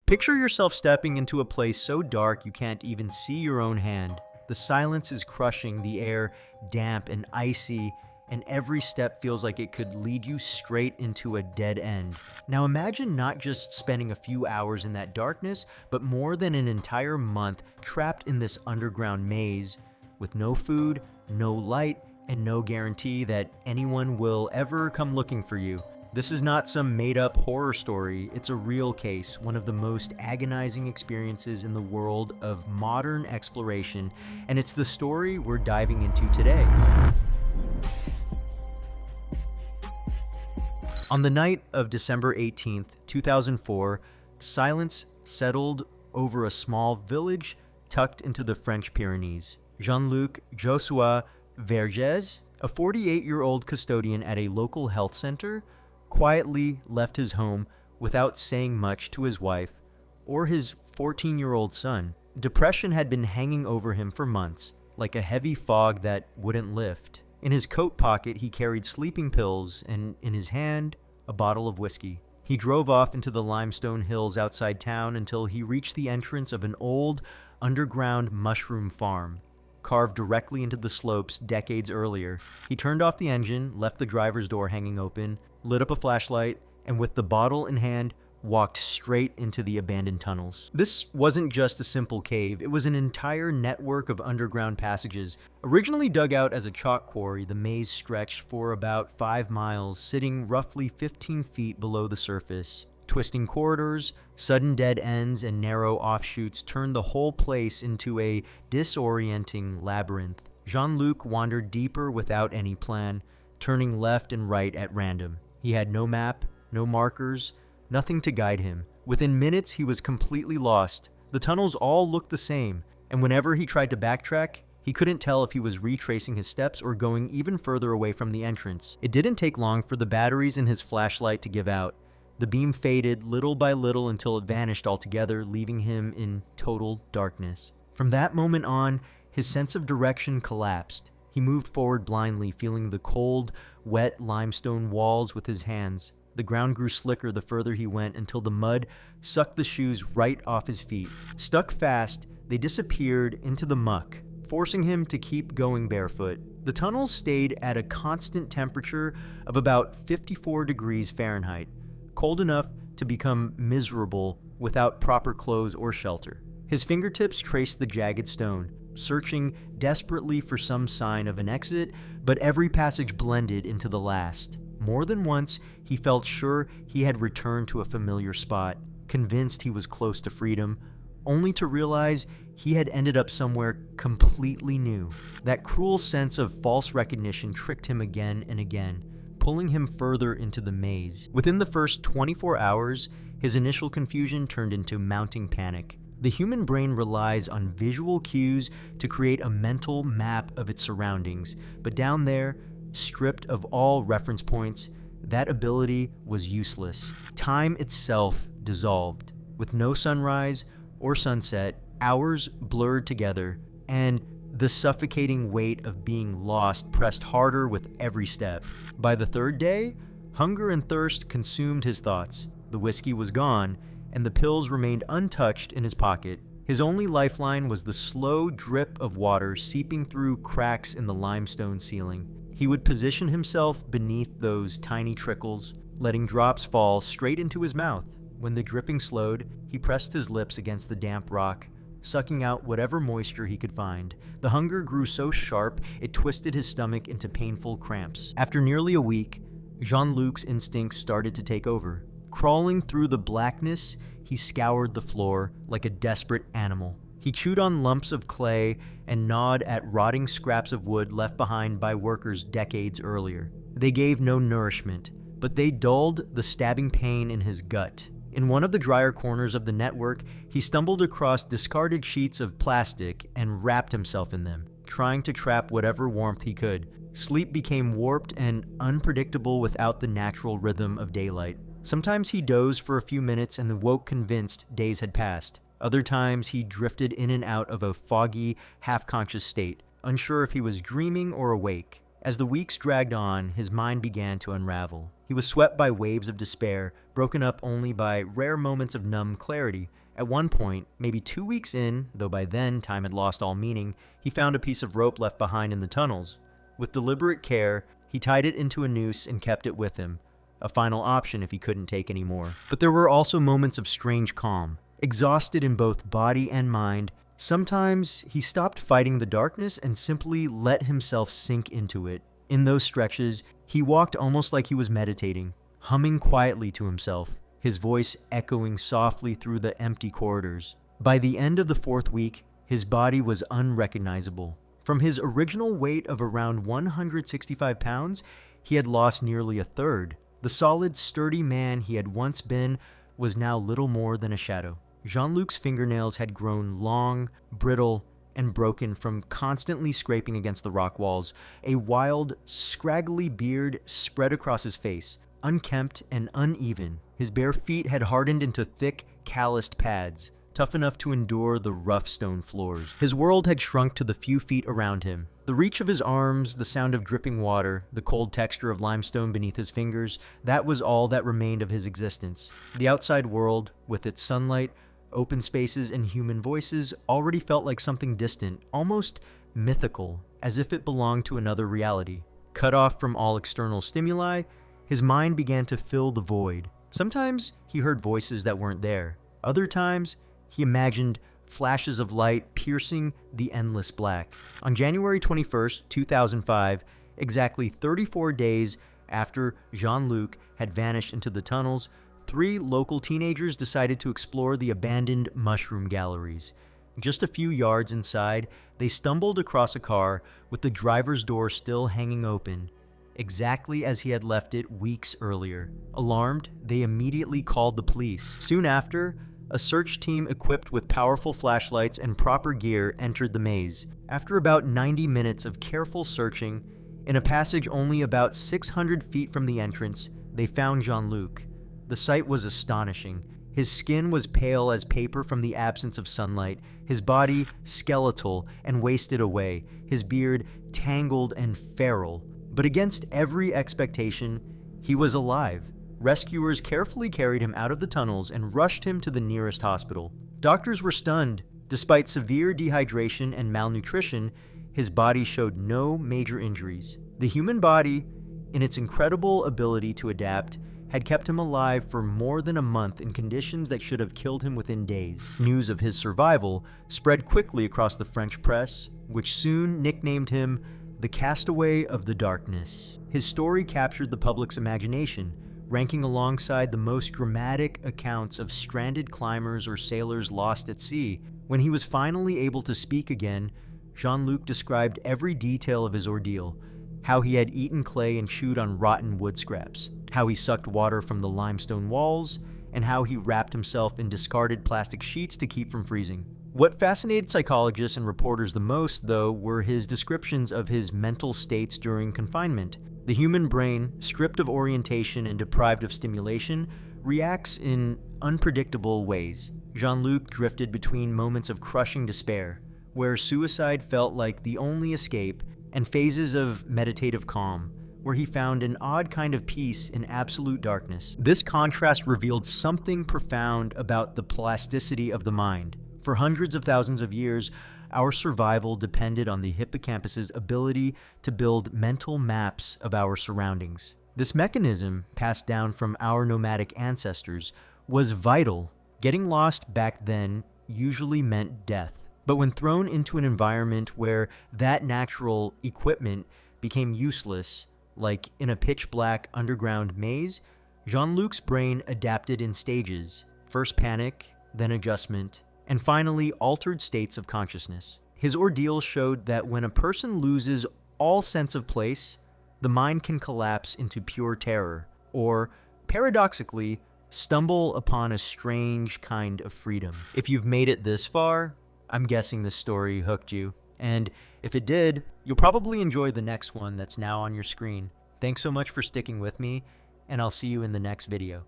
Picture yourself stepping into a place so dark you can't even see your own hand. The silence is crushing, the air damp and icy, and every step feels like it could lead you straight into a dead end. Now imagine not just spending a few hours in that darkness, but more than an entire month trapped in this underground maze with no food, no light, and no guarantee that anyone will ever come looking for you. This is not some made-up horror story, it's a real case, one of the most agonizing experiences in the world of modern exploration, and it's the story we're diving into today. On the night of December 18th, 2004, silence settled over a small village tucked into the French Pyrenees. Jean-Luc Josuat-Vergès, a 48-year-old custodian at a local health center, quietly left his home without saying much to his wife or his 14-year-old son. Depression had been hanging over him for months, like a heavy fog that wouldn't lift. In his coat pocket, he carried sleeping pills, and in his hand, a bottle of whiskey. He drove off into the limestone hills outside town until he reached the entrance of an old, underground mushroom farm, carved directly into the slopes decades earlier. He turned off the engine, left the driver's door hanging open, lit up a flashlight, and with the bottle in hand, walked straight into the abandoned tunnels. This wasn't just a simple cave, it was an entire network of underground passages. Originally dug out as a chalk quarry, the maze stretched for about 5 miles, sitting roughly 15 feet below the surface. Twisting corridors, sudden dead ends, and narrow offshoots turned the whole place into a disorienting labyrinth. Jean-Luc wandered deeper without any plan, turning left and right at random. He had no map, no markers, nothing to guide him. Within minutes, he was completely lost. The tunnels all looked the same, and whenever he tried to backtrack, he couldn't tell if he was retracing his steps or going even further away from the entrance. It didn't take long for the batteries in his flashlight to give out. The beam faded little by little until it vanished altogether, leaving him in total darkness. From that moment on, his sense of direction collapsed. He moved forward blindly, feeling the cold, wet limestone walls with his hands. The ground grew slicker the further he went until the mud sucked the shoes right off his feet. Stuck fast, they disappeared into the muck, forcing him to keep going barefoot. The tunnels stayed at a constant temperature of about 54 degrees Fahrenheit, cold enough to become miserable without proper clothes or shelter. His fingertips traced the jagged stone, searching desperately for some sign of an exit, but every passage blended into the last. More than once, he felt sure he had returned to a familiar spot, convinced he was close to freedom, only to realize he had ended up somewhere completely new. That cruel sense of false recognition tricked him again and again, pulling him further into the maze. Within the first 24 hours, his initial confusion turned into mounting panic. The human brain relies on visual cues to create a mental map of its surroundings, but down there, stripped of all reference points, that ability was useless. Time itself dissolved. With no sunrise or sunset, hours blurred together, and the suffocating weight of being lost pressed harder with every step. By the third day, hunger and thirst consumed his thoughts. The whiskey was gone, and the pills remained untouched in his pocket. His only lifeline was the slow drip of water seeping through cracks in the limestone ceiling. He would position himself beneath those tiny trickles, letting drops fall straight into his mouth. When the dripping slowed, he pressed his lips against the damp rock, sucking out whatever moisture he could find. The hunger grew so sharp, it twisted his stomach into painful cramps. After nearly a week, Jean-Luc's instincts started to take over. Crawling through the blackness, he scoured the floor like a desperate animal. He chewed on lumps of clay and gnawed at rotting scraps of wood left behind by workers decades earlier. They gave no nourishment, but they dulled the stabbing pain in his gut. In one of the drier corners of the network, he stumbled across discarded sheets of plastic and wrapped himself in them, trying to trap whatever warmth he could. Sleep became warped and unpredictable without the natural rhythm of daylight. Sometimes he dozed for a few minutes and woke convinced days had passed. Other times he drifted in and out of a foggy, half-conscious state, unsure if he was dreaming or awake. As the weeks dragged on, his mind began to unravel. He was swept by waves of despair, broken up only by rare moments of numb clarity. At one point, maybe 2 weeks in, though by then time had lost all meaning, he found a piece of rope left behind in the tunnels. With deliberate care, he tied it into a noose and kept it with him, a final option if he couldn't take any more. But there were also moments of strange calm. Exhausted in both body and mind, sometimes he stopped fighting the darkness and simply let himself sink into it. In those stretches, he walked almost like he was meditating, humming quietly to himself, his voice echoing softly through the empty corridors. By the end of the 4th week, his body was unrecognizable. From his original weight of around 165 pounds, he had lost nearly a third. The solid, sturdy man he had once been was now little more than a shadow. Jean-Luc's fingernails had grown long, brittle, and broken from constantly scraping against the rock walls. A wild, scraggly beard spread across his face, unkempt and uneven. His bare feet had hardened into thick, calloused pads, tough enough to endure the rough stone floors. His world had shrunk to the few feet around him. The reach of his arms, the sound of dripping water, the cold texture of limestone beneath his fingers, that was all that remained of his existence. The outside world, with its sunlight, open spaces, and human voices, already felt like something distant, almost mythical, as if it belonged to another reality. Cut off from all external stimuli, his mind began to fill the void. Sometimes he heard voices that weren't there. Other times, he imagined flashes of light piercing the endless black. On January 21st, 2005, exactly 34 days after Jean-Luc had vanished into the tunnels, 3 local teenagers decided to explore the abandoned mushroom galleries. Just a few yards inside, they stumbled across a car with the driver's door still hanging open, exactly as he had left it weeks earlier. Alarmed, they immediately called the police. Soon after, a search team equipped with powerful flashlights and proper gear entered the maze. After about 90 minutes of careful searching, in a passage only about 600 feet from the entrance, they found Jean-Luc. The sight was astonishing. His skin was pale as paper from the absence of sunlight, his body skeletal and wasted away, his beard tangled and feral. But against every expectation, he was alive. Rescuers carefully carried him out of the tunnels and rushed him to the nearest hospital. Doctors were stunned. Despite severe dehydration and malnutrition, his body showed no major injuries. The human body, in its incredible ability to adapt, had kept him alive for more than a month in conditions that should have killed him within days. News of his survival spread quickly across the French press, which soon nicknamed him the Castaway of the Darkness. His story captured the public's imagination, ranking alongside the most dramatic accounts of stranded climbers or sailors lost at sea. When he was finally able to speak again, Jean-Luc described every detail of his ordeal: how he had eaten clay and chewed on rotten wood scraps, how he sucked water from the limestone walls, and how he wrapped himself in discarded plastic sheets to keep from freezing. What fascinated psychologists and reporters the most, though, were his descriptions of his mental states during confinement. The human brain, stripped of orientation and deprived of stimulation, reacts in unpredictable ways. Jean-Luc drifted between moments of crushing despair, where suicide felt like the only escape, and phases of meditative calm, where he found an odd kind of peace in absolute darkness. This contrast revealed something profound about the plasticity of the mind. For hundreds of thousands of years, our survival depended on the hippocampus's ability to build mental maps of our surroundings. This mechanism, passed down from our nomadic ancestors, was vital. Getting lost back then usually meant death. But when thrown into an environment where that natural equipment became useless, like in a pitch-black underground maze, Jean-Luc's brain adapted in stages: first panic, then adjustment, and finally altered states of consciousness. His ordeal showed that when a person loses all sense of place, the mind can collapse into pure terror, or, paradoxically, stumble upon a strange kind of freedom. If you've made it this far, I'm guessing this story hooked you. And if it did, you'll probably enjoy the next one that's now on your screen. Thanks so much for sticking with me, and I'll see you in the next video.